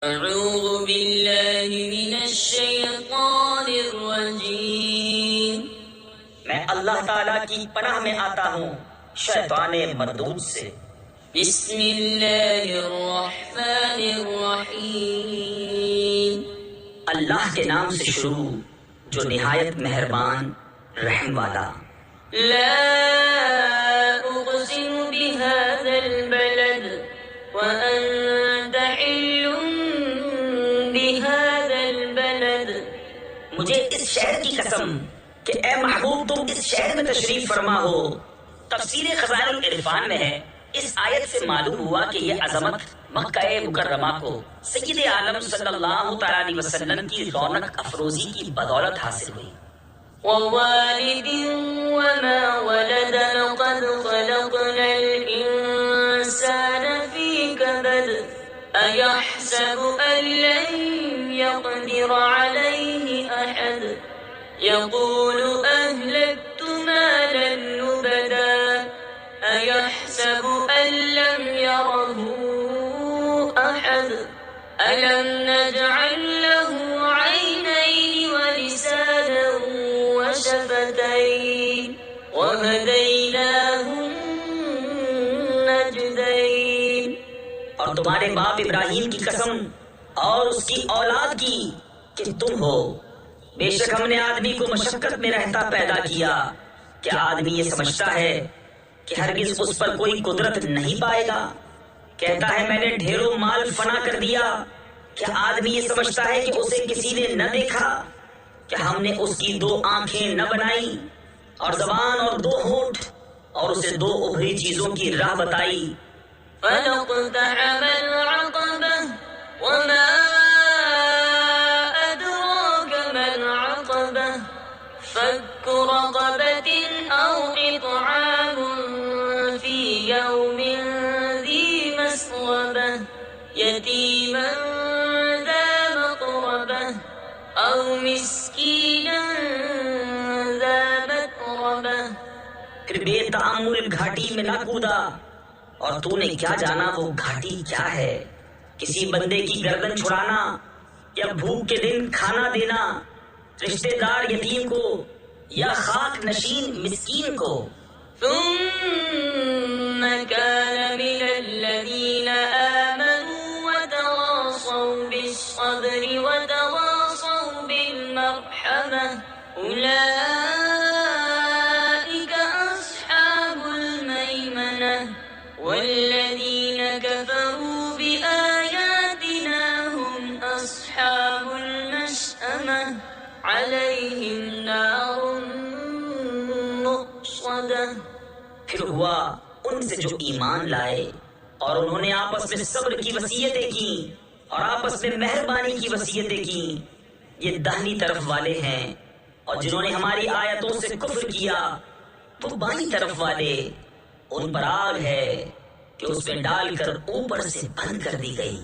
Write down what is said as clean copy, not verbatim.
اعوذ باللہ من الشیطان الرجیم، میں اللہ تعالیٰ کی پناہ میں آتا ہوں شیطان مردود سے۔ بسم اللہ الرحمن الرحیم، اللہ کے نام سے شروع جو نہایت مہربان رحم والا۔ لا اقسم بهذا البلد وانت حل بهذا البلد، مجھے اس شہر کی قسم کہ اے محبوب تم اس شہر میں تشریف فرما ہو۔ تفسیر خزائن العرفان میں ہے، اس آیت سے معلوم ہوا کہ یہ عظمت مکہ مکرمہ کو سید عالم صلی اللہ تعالیٰ علیہ وسلم کی رونق افروزی کی بدولت حاصل ہوئی۔ ووالد وما ولد لقد خلقنا الإنسان في كبد أيحسب أن لن يقدر عليه أحد يقول أهلكت مالا لبدا أيحسب أن لم يره أحد ألم نجعل له عينين ولسانا وشفتين وهديناه النجدين۔ اور تمہارے باپ ابراہیم کی قسم اور اس کی اولاد کی کہ تم ہو، بے شک ہم نے آدمی کو مشقت میں رہتا پیدا کیا۔ کیا آدمی یہ سمجھتا ہے کہ ہرگز اس پر کوئی قدرت نہیں پائے گا؟ کہتا ہے میں نے ڈھیروں مال فنا کر دیا۔ کیا آدمی یہ سمجھتا ہے کہ اسے کسی نے نہ دیکھا؟ کہ ہم نے اس کی 2 آنکھیں نہ بنائی اور زبان اور 2 ہونٹ اور اسے 2 ابھری چیزوں کی راہ بتائی۔ فلاقتحم العقبة وما أدراك ما العقبة فك رقبة أو إطعام في يوم ذي مسغبة يتيما ذا مقربة أو مسكينا ذا متربة۔ پھر بے تأمل گھاٹی میں نہ کودا، اور تو نے کیا جانا وہ گھاٹی کیا ہے؟ کسی بندے کی گردن چھڑانا یا بھوک کے دن کھانا دینا، رشتہ دار یتیم کو یا خاک نشین مسکین کو۔ ثم كان من الذين آمنوا وتواصوا بالصبر وتواصوا بالمرحمة أولئك أصحاب الميمنة والذين كفروا بآياتنا هم أصحاب المشأمة عليهم نار مؤصدة۔ پھر ہوا ان سے جو ایمان لائے اور انہوں نے آپس میں صبر کی وصیتیں کی اور آپس میں مہربانی کی وصیتیں کی، یہ داہنی طرف والے ہیں، اور جنہوں نے ہماری آیتوں سے کفر کیا وہ بائیں طرف والے، ان پر آگ ہے کہ اس میں ڈال کر اوپر سے بند کر دی گئی۔